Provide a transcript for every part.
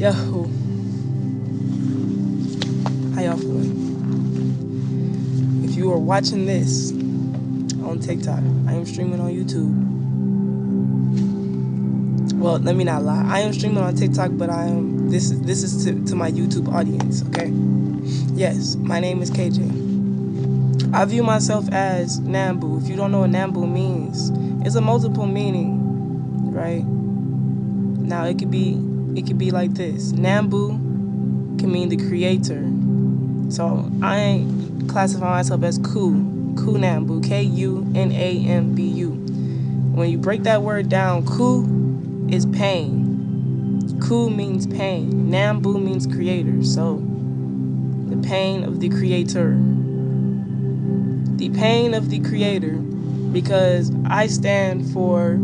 Yo, how y'all feeling? If you are watching this on TikTok, I am streaming on YouTube. Well, let me not lie. I am streaming on TikTok, but I am. This is to my YouTube audience. Okay. Yes, my name is KJ. I view myself as Nambu. If you don't know what Nambu means, it's a multiple meaning, right? Now it could be like this. Nambu can mean the creator. So I classify myself as Kunambu, Kunambu. When you break that word down, Ku is pain. Ku means pain. Nambu means creator. So the pain of the creator. The pain of the creator, because I stand for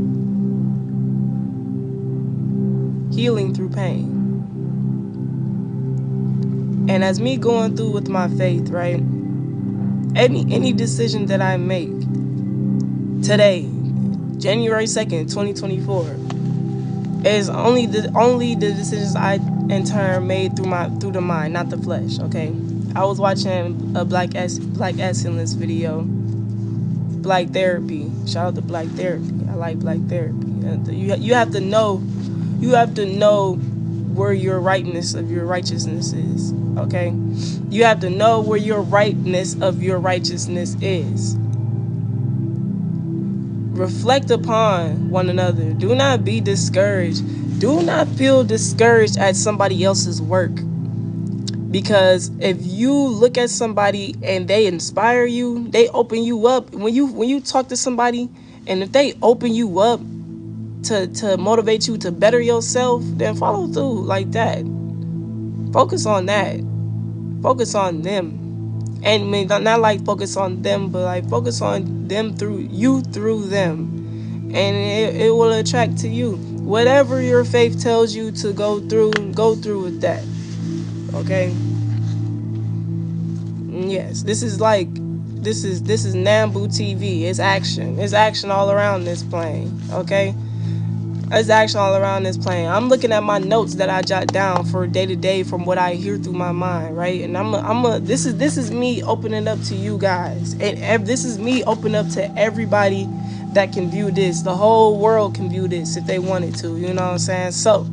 healing through pain. And as me going through with my faith, right? Any decision that I make today, January 2nd, 2024, is only the decisions I in turn made through the mind, not the flesh. Okay, I was watching a Black Excellence video, Black Therapy. Shout out to Black Therapy. I like Black Therapy. You have to know where your rightness of your righteousness is. Okay, you have to know where your rightness of your righteousness is. Reflect upon one another. Do not be discouraged. Do not feel discouraged at somebody else's work. Because if you look at somebody and they inspire you, they open you up. When you talk to somebody and if they open you up to motivate you to better yourself, then follow through like that. Focus on that. Focus on them. And not like focus on them, but like focus on them through them. And it will attract to you. Whatever your faith tells you to go through with that. Okay? Yes, this is Nambu TV. It's action. It's action all around this plane. Okay? It's action all around this plane. I'm looking at my notes that I jot down for day to day from what I hear through my mind, right? And this is me opening up to you guys, and this is me opening up to everybody that can view this. The whole world can view this if they wanted to. You know what I'm saying? So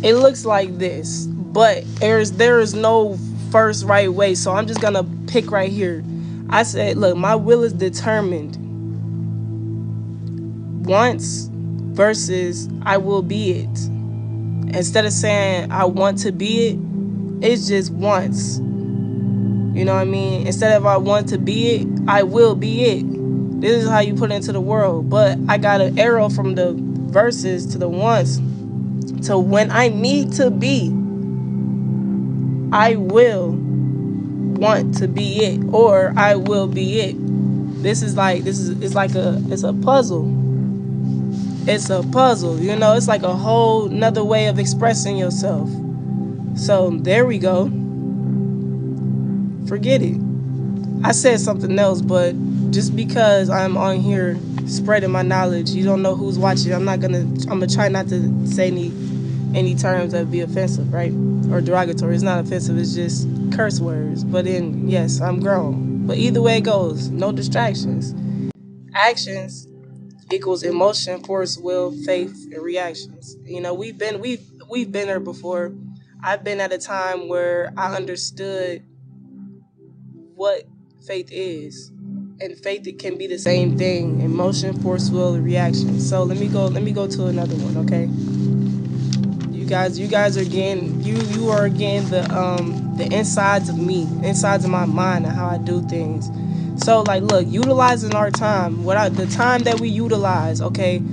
it looks like this, but there is no first right way. So I'm just gonna pick right here. I said, look, my will is determined. Once versus I will be it. Instead of saying I want to be it, it's just once. You know what I mean? Instead of I want to be it, I will be it. This is how you put it into the world. But I got an arrow from the verses to the once to when I need to be, I will want to be it, or I will be it. It's a puzzle. It's a puzzle, you know, it's like a whole nother way of expressing yourself. So there we go. Forget it. I said something else, but just because I'm on here spreading my knowledge, you don't know who's watching. I'm gonna try not to say any terms that be offensive, right? Or derogatory. It's not offensive, it's just curse words. But then yes, I'm grown. But either way it goes, no distractions. Actions equals emotion, force, will, faith, and reactions. You know, we've been there before. I've been at a time where I understood what faith is, and faith, it can be the same thing: emotion, force, will, and reaction. So let me go to another one. Okay, you guys are getting you are getting the insides of me, insides of my mind, and how I do things. So, like, look, utilizing our time, the time that we utilize, okay?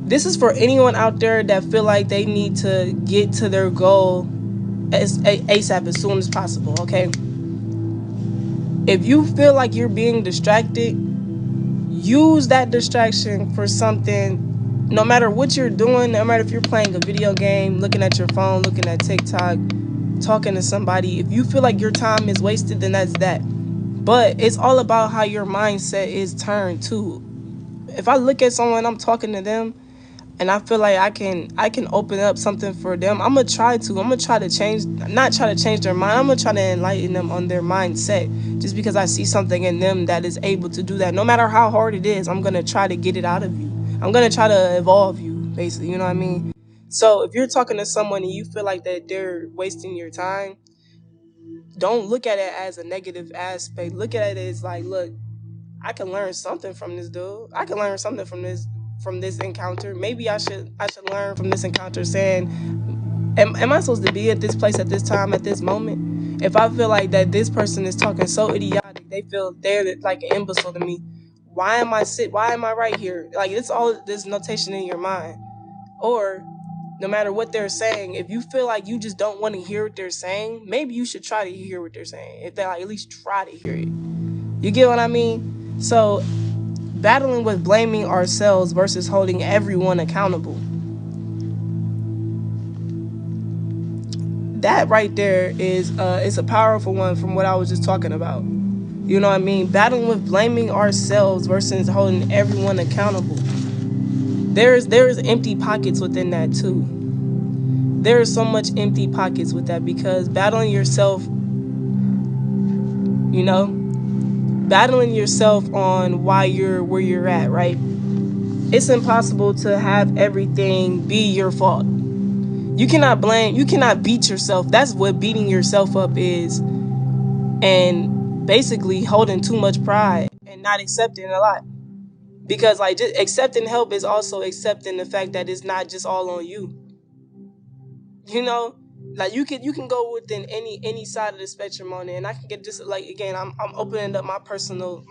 This is for anyone out there that feel like they need to get to their goal ASAP, as soon as possible, okay? If you feel like you're being distracted, use that distraction for something. No matter what you're doing, no matter if you're playing a video game, looking at your phone, looking at TikTok, talking to somebody, if you feel like your time is wasted, then that's that. But it's all about how your mindset is turned too. If I look at someone, I'm talking to them, and I feel like I can open up something for them. I'm gonna try to change, not try to change their mind. I'm gonna try to enlighten them on their mindset. Just because I see something in them that is able to do that, no matter how hard it is, I'm gonna try to get it out of you. I'm gonna try to evolve you, basically. You know what I mean? So if you're talking to someone and you feel like that they're wasting your time, don't look at it as a negative aspect. Look at it as like, look, I can learn something from this dude. I can learn something from this encounter. Maybe I should learn from this encounter, saying, am I supposed to be at this place at this time at this moment? If I feel like that this person is talking so idiotic, they feel they're like an imbecile to me. Why am I right here? Like, it's all this notation in your mind. Or no matter what they're saying, if you feel like you just don't want to hear what they're saying, maybe you should try to hear what they're saying. If they like, at least try to hear it. You get what I mean? So battling with blaming ourselves versus holding everyone accountable. That right there is a powerful one from what I was just talking about. You know what I mean? Battling with blaming ourselves versus holding everyone accountable. There's empty pockets within that too. There is so much empty pockets with that, because battling yourself, battling yourself on why you're where you're at, right? It's impossible to have everything be your fault. You cannot beat yourself. That's what beating yourself up is. And basically holding too much pride and not accepting a lot. Because like, just accepting help is also accepting the fact that it's not just all on you. You know, like you can go within any side of the spectrum on it, and I can get just like, again, I'm opening up my personal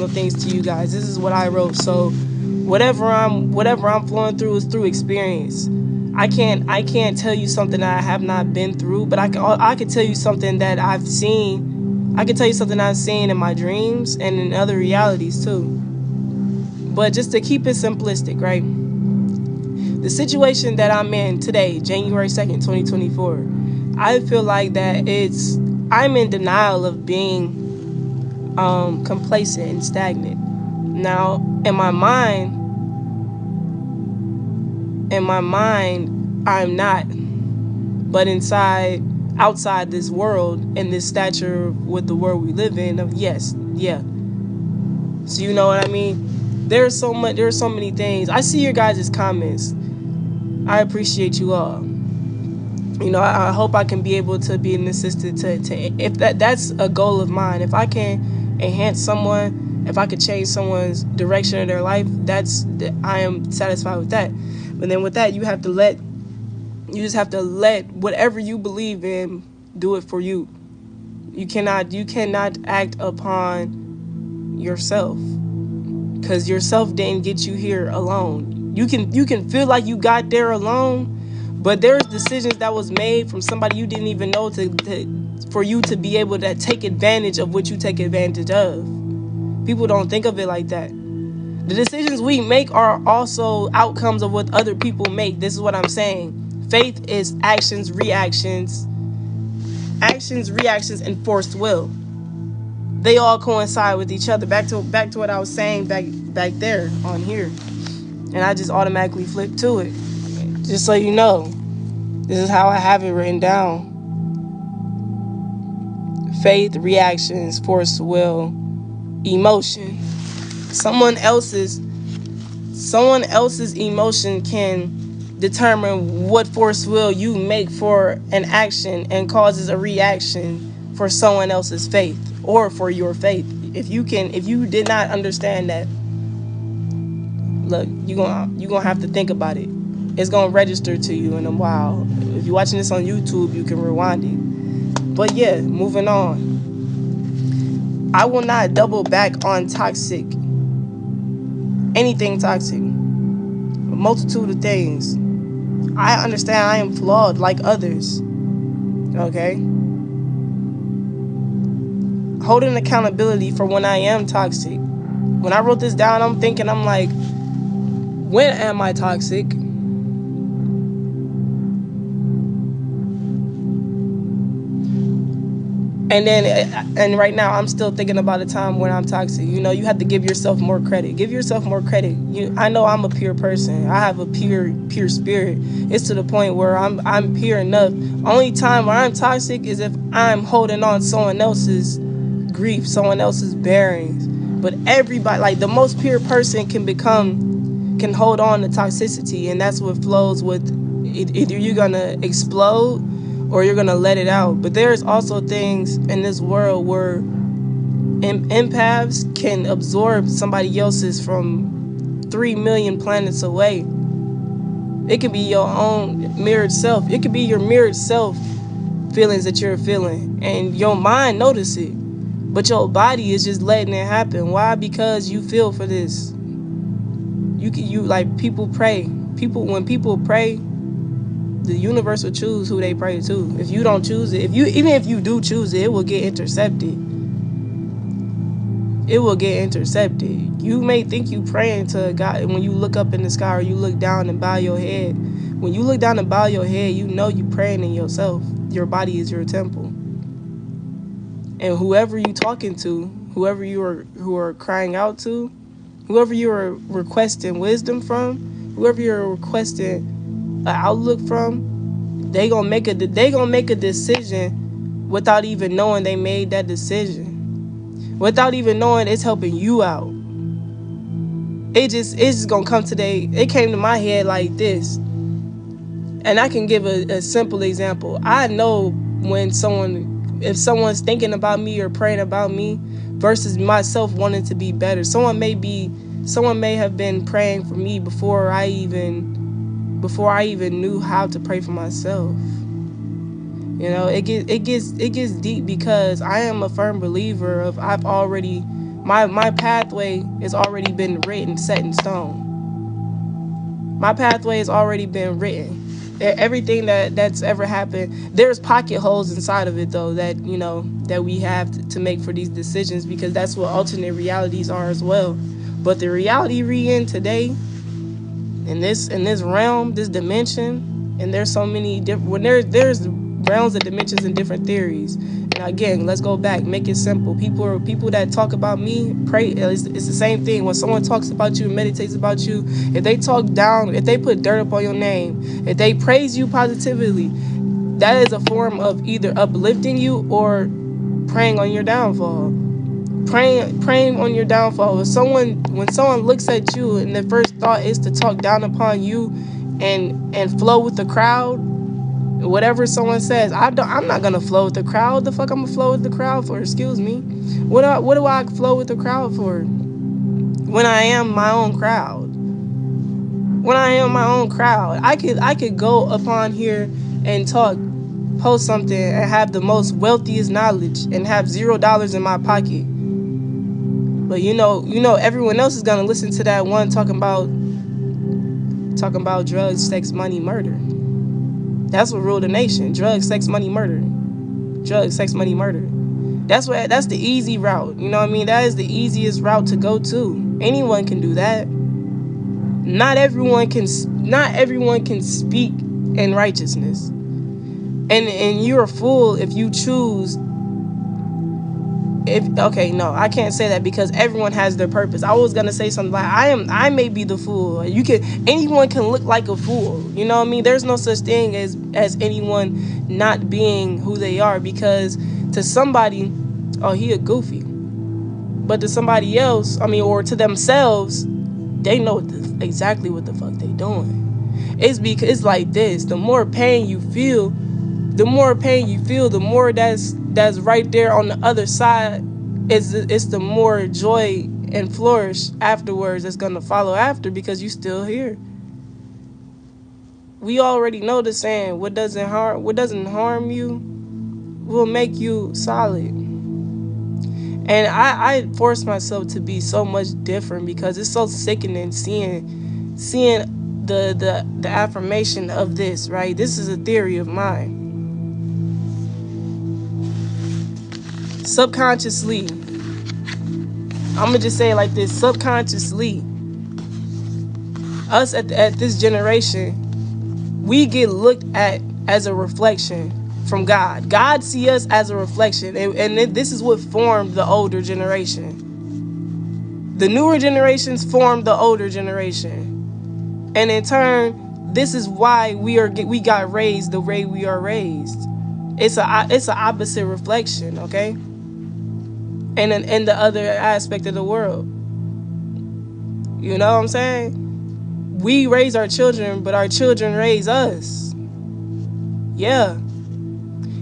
things to you guys. This is what I wrote. So whatever I'm flowing through is through experience. I can't tell you something that I have not been through, but I can tell you something that I've seen. I can tell you something I've seen in my dreams and in other realities too. But just to keep it simplistic, right? The situation that I'm in today, January 2nd, 2024, I feel like that I'm in denial of being complacent and stagnant. Now, in my mind, I'm not. But outside this world and this stature with the world we live in, of yes, yeah. So you know what I mean? There's so many things. I see your guys' comments. I appreciate you all. I hope I can be able to be an assistant to if that's a goal of mine. If I can enhance someone, if I could change someone's direction of their life, I am satisfied with that. But then with that, you just have to let whatever you believe in do it for you. You cannot act upon yourself, because yourself didn't get you here alone. You can feel like you got there alone, but there's decisions that was made from somebody you didn't even know for you to be able to take advantage of what you take advantage of. People don't think of it like that. The decisions we make are also outcomes of what other people make. This is what I'm saying. Faith is actions, reactions, and forced will. They all coincide with each other. Back to what I was saying back there on here. And I just automatically flipped to it. Just so you know, this is how I have it written down. Faith, reactions, force, will, emotion. Someone else's emotion can determine what force will you make for an action and causes a reaction for someone else's faith or for your faith. If you did not understand that, look, you're gonna have to think about it. It's gonna register to you in a while. If you're watching this on YouTube, you can rewind it. But yeah, moving on. I will not double back on anything toxic. A multitude of things. I understand I am flawed like others. Okay? Holding accountability for when I am toxic. When I wrote this down, I'm like, when am I toxic? And right now I'm still thinking about a time when I'm toxic. You know, you have to give yourself more credit. Give yourself more credit. I know I'm a pure person. I have a pure spirit. It's to the point where I'm pure enough. Only time where I'm toxic is if I'm holding on to someone else's grief, someone else's bearings. But everybody, like the most pure person can hold on to toxicity, and that's what flows with either you're gonna explode or you're gonna let it out. But there's also things in this world where empaths can absorb somebody else's from 3 million planets away. It can be your own mirrored self. It could be your mirrored self feelings that you're feeling, and your mind notice it, but your body is just letting it happen. Why? Because you feel for this. You like, people pray. When people pray, the universe will choose who they pray to. If you don't choose it, even if you do choose it, it will get intercepted. It will get intercepted. You may think you praying to God when you look up in the sky or you look down and bow your head. When you look down and bow your head, you know you praying in yourself. Your body is your temple. And whoever you talking to, whoever who are crying out to, whoever you are requesting wisdom from, whoever you're requesting an outlook from, they gonna make a decision without even knowing they made that decision, without even knowing it's helping you out. It's just gonna come today. It came to my head like this, and I can give a simple example. I know if someone's thinking about me or praying about me versus myself wanting to be better. Someone may have been praying for me before I even knew how to pray for myself. You know, it gets deep, because I am a firm believer of my pathway has already been written, set in stone. My pathway has already been written. Everything that's ever happened, there's pocket holes inside of it though, that that we have to make for these decisions, because that's what alternate realities are as well. But the reality we in today, in this realm, this dimension, and there's so many different, when there's realms and dimensions and different theories. And again, let's go back, make it simple. People that talk about me, pray, it's the same thing. When someone talks about you and meditates about you, if they talk down, if they put dirt up on your name, if they praise you positively, that is a form of either uplifting you or praying on your downfall. Praying on your downfall. When someone looks at you and their first thought is to talk down upon you and flow with the crowd, whatever someone says, I'm not gonna flow with the crowd. The fuck I'm gonna flow with the crowd for? Excuse me. What do I flow with the crowd for? When I am my own crowd. When I am my own crowd, I could go upon here and post something and have the most wealthiest knowledge and have $0 in my pocket. But you know, everyone else is gonna listen to that one talking about drugs, sex, money, murder. That's what ruled the nation. Drugs, sex, money, murder. Drugs, sex, money, murder. That's the easy route. You know what I mean? That is the easiest route to go to. Anyone can do that. Not everyone can speak in righteousness. And you're a fool if you choose. No, I can't say that, because everyone has their purpose. I was gonna say something like, I may be the fool. Anyone can look like a fool. You know what I mean? There's no such thing as anyone not being who they are, because to somebody, oh, he a goofy. But to somebody else, or to themselves, they know exactly what the fuck they doing. It's because it's like this. The more pain you feel, the more that's right there on the other side, it's the more joy and flourish afterwards that's gonna follow after, because you still here. We already know the saying, what doesn't harm you will make you solid. And I force myself to be so much different, because it's so sickening seeing the affirmation of this, right? This is a theory of mine. Subconsciously, I'm gonna just say it like this: subconsciously, us at this generation, we get looked at as a reflection from God. God see us as a reflection, and this is what formed the older generation. The newer generations formed the older generation, and in turn, this is why we got raised the way we are raised. It's a opposite reflection, okay? And in the other aspect of the world, you know what I'm saying? We raise our children, but our children raise us. Yeah,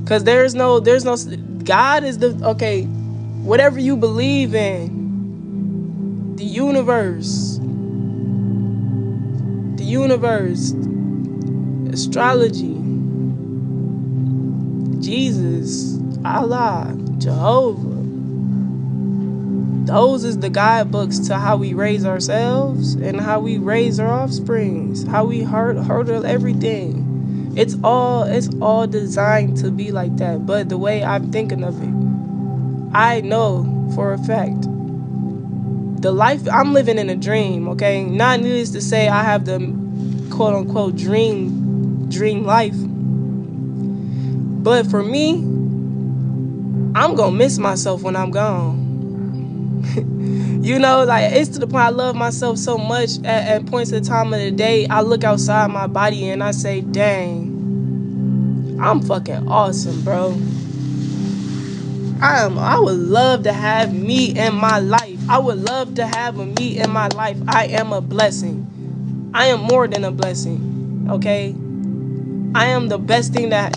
because there's no God is the okay. Whatever you believe in, the universe, astrology, Jesus, Allah, Jehovah. Those is the guidebooks to how we raise ourselves and how we raise our offsprings, how we hurdle everything. It's all designed to be like that. But the way I'm thinking of it, I know for a fact the life I'm living in a dream, okay? Not needless to say I have the quote unquote dream life. But for me, I'm gonna miss myself when I'm gone. You know, like, it's to the point I love myself so much at points of the time of the day, I look outside my body and I say, dang, I'm fucking awesome, bro. I would love to have me in my life. I would love to have a me in my life. I am a blessing. I am more than a blessing, okay? I am the best thing that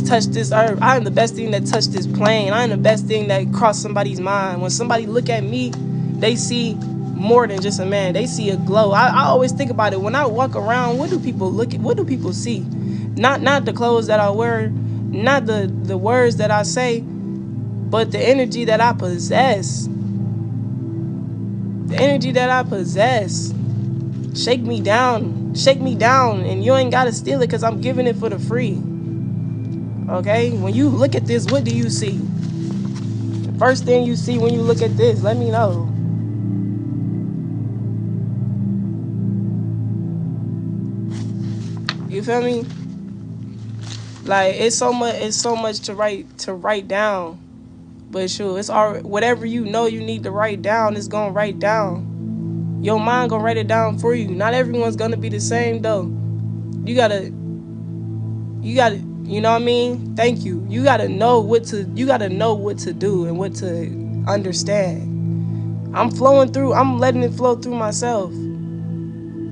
touched this earth. I am the best thing that touched this plane. I am the best thing that crossed somebody's mind. When somebody look at me, they see more than just a man. They see a glow. I always think about it. When I walk around, what do people look at? What do people see? Not the clothes that I wear, not the words that I say, but the energy that I possess. The energy that I possess. Shake me down, and you ain't gotta steal it because I'm giving it for the free. Okay? When you look at this, what do you see? The first thing you see when you look at this, let me know. You feel me? Like, it's so much to write down. But sure, it's all whatever you know you need to write down, it's gonna write down. Your mind gonna write it down for you. Not everyone's gonna be the same though. You gotta, you know what I mean? Thank you. You gotta know what to do and what to understand. I'm letting it flow through myself.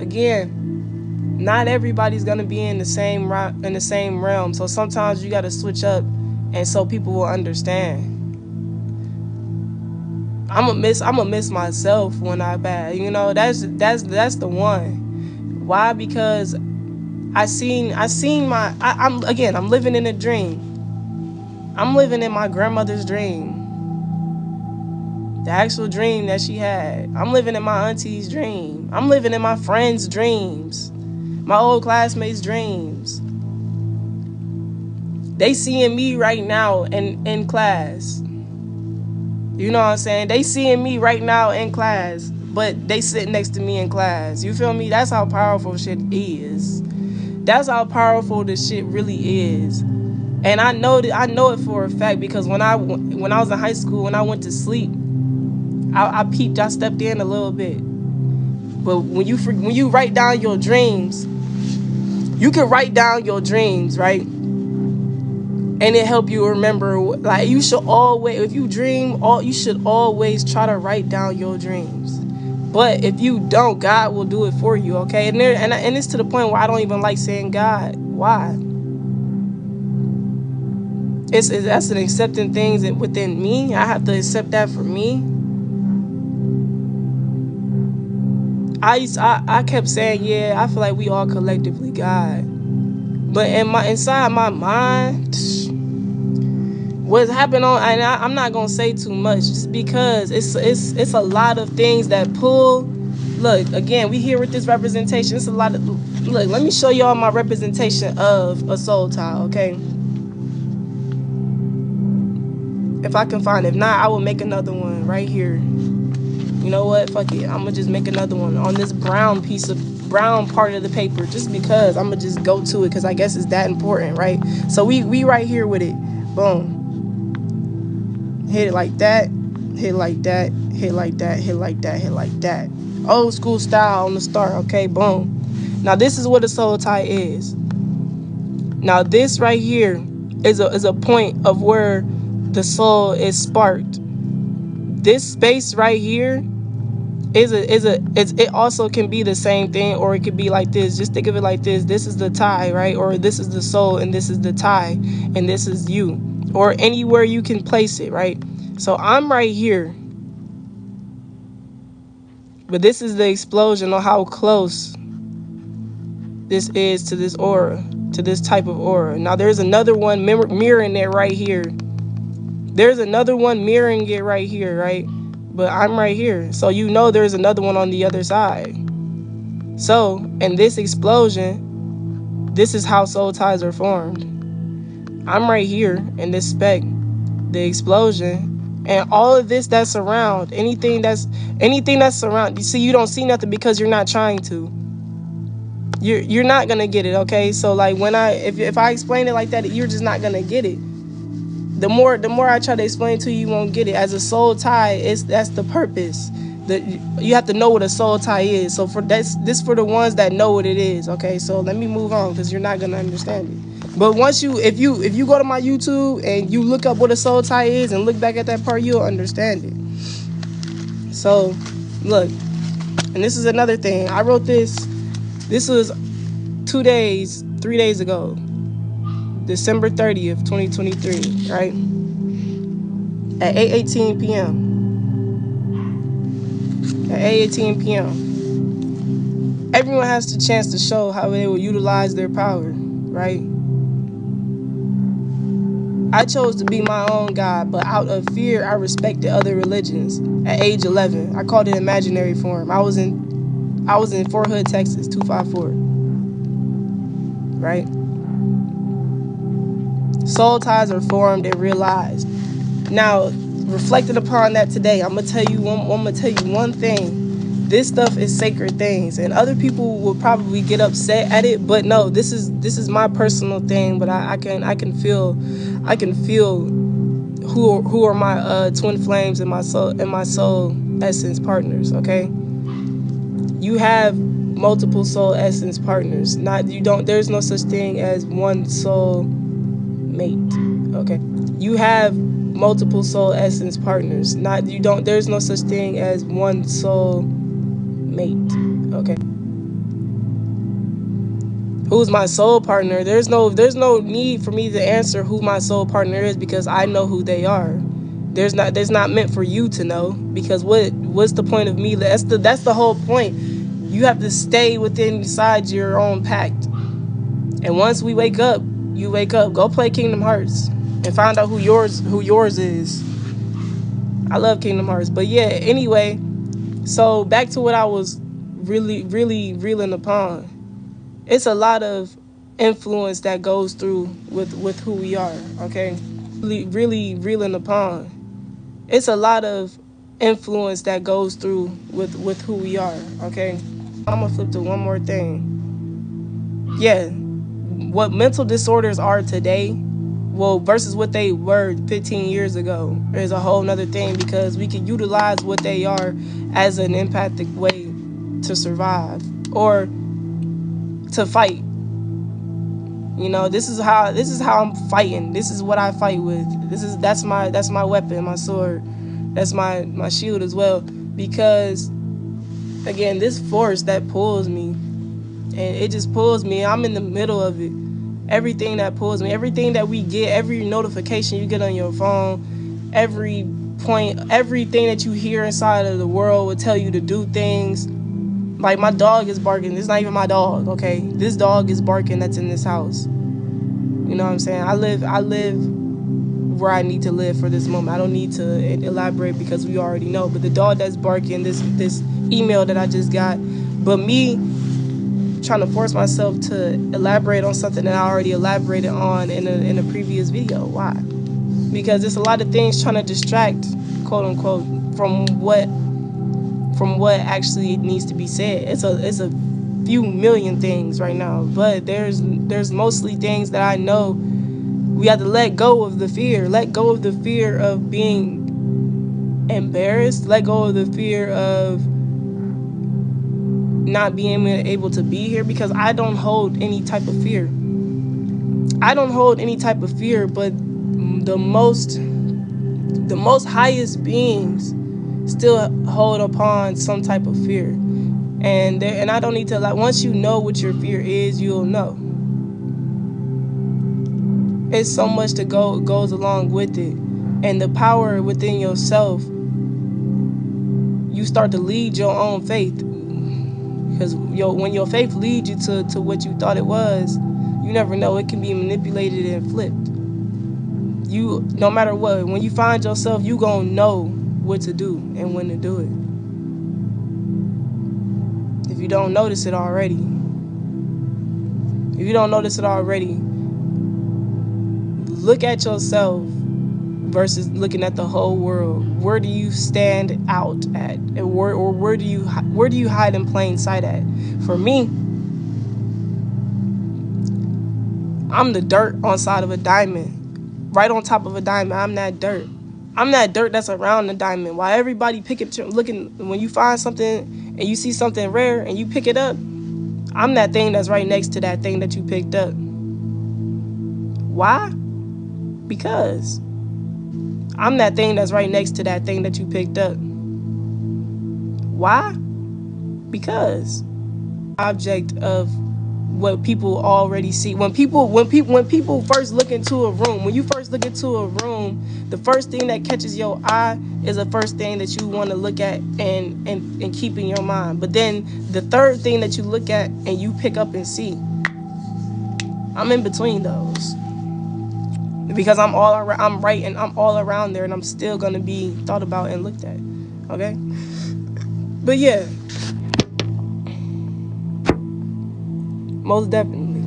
Again, not everybody's gonna be in the same realm. So sometimes you gotta switch up, and so people will understand. I'ma miss myself when I bad. You know, that's the one. Why? Because I'm living in a dream. I'm living in my grandmother's dream. The actual dream that she had. I'm living in my auntie's dream. I'm living in my friends' dreams. My old classmates' dreams. They seeing me right now in class. You know what I'm saying? They seeing me right now in class, but they sitting next to me in class. You feel me? That's how powerful shit is. That's how powerful this shit really is. And I know it for a fact because when I was in high school, when I went to sleep, I peeped, I stepped in a little bit. But when you write down your dreams, you can write down your dreams, right? And it help you remember, like, you should always, if you dream, you should always try to write down your dreams. But if you don't, God will do it for you, okay? And it's to the point where I don't even like saying God. Why? That's an accepting things within me. I have to accept that for me. I kept saying, yeah, I feel like we all collectively God. But inside my mind, what's happened and I'm not gonna say too much just because it's a lot of things that pull. Look, again, we here with this representation. It's a lot of look. Let me show y'all my representation of a soul tie, okay? If I can find it. If not, I will make another one right here. You know what? Fuck it. I'm gonna just make another one on this brown part of the paper, just because I'm gonna just go to it, because I guess it's that important, right? So we right here with it. Boom. Hit it like that. Hit like that. Hit like that. Hit like that. Hit like that. Old school style on the start. Okay. Boom. Now this is what a soul tie is. Now this right here is a point of where the soul is sparked. This space right here it also can be the same thing, or it could be like this. Just think of it like this. This is the tie, right? Or this is the soul, and this is the tie, and this is you, or anywhere you can place it, right? So I'm right here, but this is the explosion on how close this is to this aura, to this type of aura. Now there's another one mirroring it right here. There's another one mirroring it right here, right? But I'm right here. So you know there's another one on the other side. So, in this explosion, this is how soul ties are formed. I'm right here in this speck, the explosion, and all of this that's around, anything that's around. You see, you don't see nothing because you're not trying to. You're not gonna get it, okay? So like if I explain it like that, you're just not gonna get it. The more I try to explain to you, you won't get it. As a soul tie, that's the purpose. You have to know what a soul tie is. So this for the ones that know what it is. Okay, so let me move on, because you're not gonna understand it. But once if you go to my YouTube and you look up what a soul tie is and look back at that part, you'll understand it. So look, and this is another thing. I wrote this. This was 3 days ago. December 30th, 2023, right? At 8:18 p.m. At 8:18 p.m. Everyone has the chance to show how they will utilize their power, right? I chose to be my own God, but out of fear, I respected other religions. At age 11, I called it imaginary form. I was in Fort Hood, Texas, 254, right? Soul ties are formed and realized. Now, reflecting upon that today, I'm gonna tell you one thing. This stuff is sacred things, and other people will probably get upset at it. But no, this is my personal thing. But I can feel who are my twin flames and my soul essence partners. Okay, you have multiple soul essence partners. There's no such thing as one soul mate. Okay, you have multiple soul essence partners. There's no such thing as one soul mate. Okay, who's my soul partner? There's no need for me to answer who my soul partner is, because I know who they are. There's not meant for you to know, because what's the point of me? That's the whole point. You have to stay inside your own pact. And once we wake up, you wake up. Go play Kingdom Hearts and find out who yours is. I love Kingdom Hearts. But yeah, anyway, so back to what I was really reeling upon. It's a lot of influence that goes through with who we are, okay? Really reeling upon. It's a lot of influence that goes through with who we are, okay? I'm gonna flip to one more thing. Yeah, what mental disorders are today, well, versus what they were 15 years ago, is a whole nother thing, because we can utilize what they are as an empathic way to survive or to fight. You know, this is how I'm fighting. This is what I fight with. That's my weapon, my sword. That's my shield as well. Because again, this force that pulls me, and it just pulls me. I'm in the middle of it. Everything that pulls me, everything that we get, every notification you get on your phone, everything that you hear inside of the world will tell you to do things. Like, my dog is barking. It's not even my dog, okay? This dog is barking that's in this house. You know what I'm saying? I live where I need to live for this moment. I don't need to elaborate, because we already know. But the dog that's barking, this email that I just got, but me trying to force myself to elaborate on something that I already elaborated on in a previous video. Why? Because there's a lot of things trying to distract, quote unquote, from what from what actually needs to be said. It's a few million things right now, but there's mostly things that I know we have to let go of the fear. Let go of the fear of being embarrassed. Let go of the fear of not being able to be here, because I don't hold any type of fear. I don't hold any type of fear, but the most highest beings still hold upon some type of fear. And I don't need to, like, once you know what your fear is, you'll know. It's so much that goes along with it. And the power within yourself, you start to lead your own faith. Because when your faith leads you to what you thought it was, you never know. It can be manipulated and flipped. You, no matter what, when you find yourself, you gonna know what to do and when to do it. If you don't notice it already, look at yourself versus looking at the whole world. Where do you stand out at, and where do you hide in plain sight at? For me, I'm the dirt on side of a diamond, right on top of a diamond. I'm that dirt. I'm that dirt that's around the diamond. While everybody looking, when you find something and you see something rare and you pick it up, I'm that thing that's right next to that thing that you picked up. Why? Because I'm that thing that's right next to that thing that you picked up. Why? Because object of what people already see. When people first look into a room, when you first look into a room, the first thing that catches your eye is the first thing that you want to look at and keep in your mind. But then the third thing that you look at and you pick up and see, I'm in between those. Because I'm all around, I'm right, and I'm all around there, and I'm still gonna be thought about and looked at. Okay? But yeah, most definitely.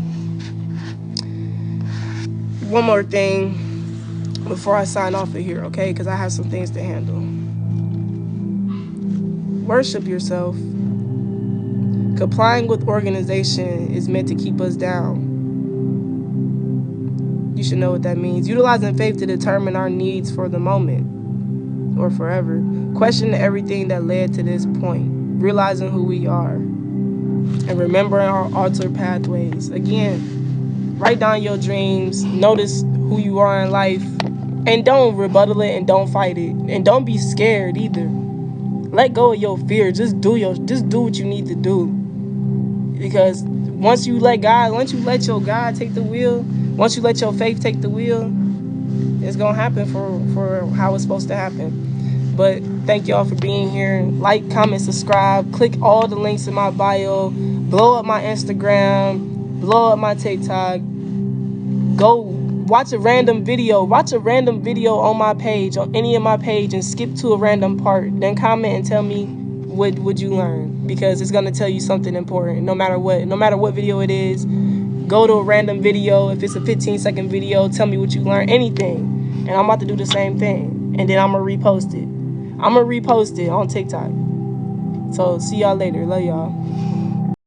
One more thing before I sign off of here, okay? Because I have some things to handle. Worship yourself. Complying with organization is meant to keep us down. You should know what that means. Utilizing faith to determine our needs for the moment or forever. Question everything that led to this point. Realizing who we are. And remembering our altered pathways. Again, write down your dreams. Notice who you are in life. And don't rebuttal it and don't fight it. And don't be scared either. Let go of your fear. Just do what you need to do. Because once you let your God take the wheel, once you let your faith take the wheel, it's gonna happen for how it's supposed to happen. But thank y'all for being here. Like, comment, subscribe. Click all the links in my bio. Blow up my Instagram. Blow up my TikTok. Go watch a random video. Watch a random video on my page, on any of my page, and skip to a random part. Then comment and tell me what would you learn, because it's gonna tell you something important. No matter what video it is. Go to a random video. If it's a 15-second video, tell me what you learned. Anything. And I'm about to do the same thing. And then I'm going to repost it. I'm going to repost it on TikTok. So, see y'all later. Love y'all.